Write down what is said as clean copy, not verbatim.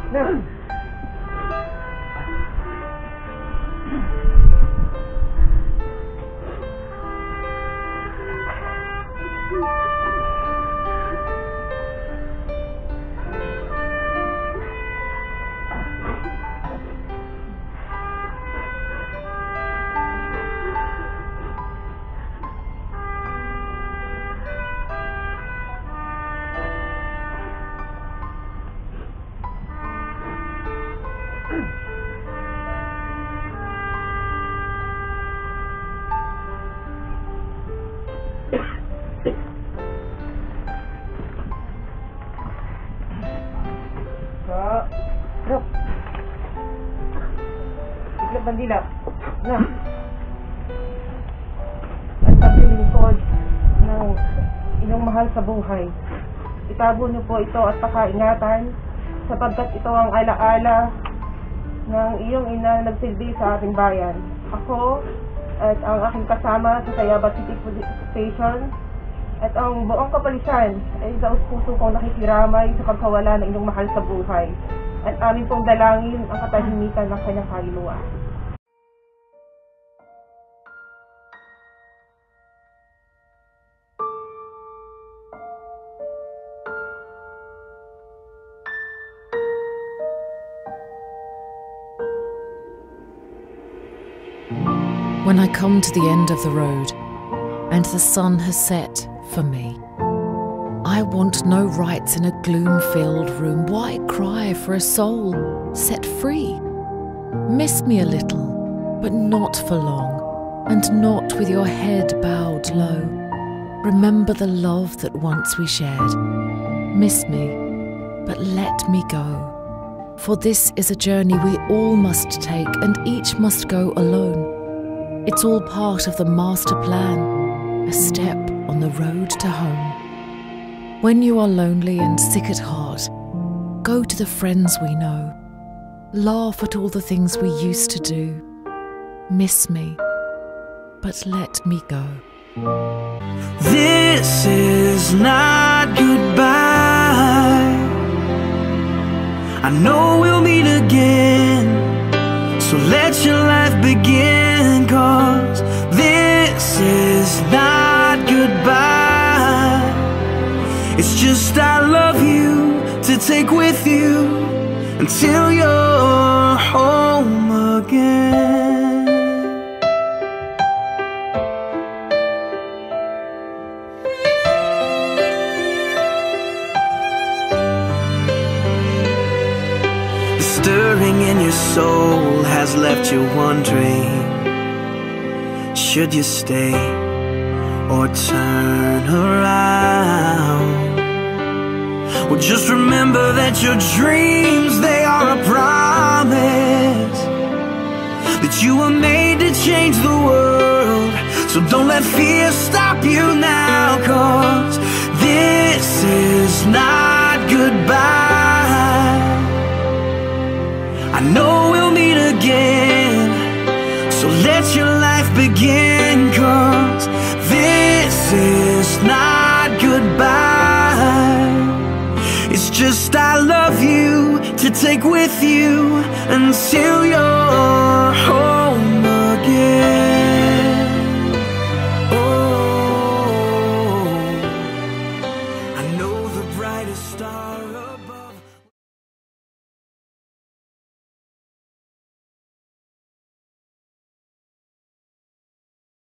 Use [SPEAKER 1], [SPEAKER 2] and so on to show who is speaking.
[SPEAKER 1] Na. Drop. Iklap bandila. Na. At sabi lingkod ng inyong mahal sa buhay. Itago niyo po ito at pakaingatan sapagkat ito ang alaala ng iyong ina na nagsilbi sa ating bayan. Ako at ang aking kasama sa Tayabas City Police Station at ang buong kapulisan ay sa puso kong nakikiramay sa pagkawala ng inyong mahal sa buhay. At amin pong dalangin ang katahimikan ng kanyang kaluluwa.
[SPEAKER 2] When I come to the end of the road and the sun has set for me, I want no rights in a gloom-filled room. Why cry for a soul set free? Miss me a little, but not for long, and not with your head bowed low. Remember the love that once we shared. Miss me, but let me go. For this is a journey we all must take, and each must go alone. It's all part of the master plan, a step on the road to home. When you are lonely and sick at heart, go to the friends we know. Laugh at all the things we used to do. Miss me, but let me go.
[SPEAKER 3] This is not goodbye. I know we'll meet again, so let your life begin, 'cause this is not goodbye. It's just I love you to take with you until you're home again. The stirring in your soul has left you wondering, should you stay or turn around? Well, just remember that your dreams, they are a promise, that you were made to change the world. So don't let fear stop you now, 'cause this is not goodbye. I know we'll meet again, so let your life begin, 'cause this is not goodbye. It's just I love you to take with you until you're home.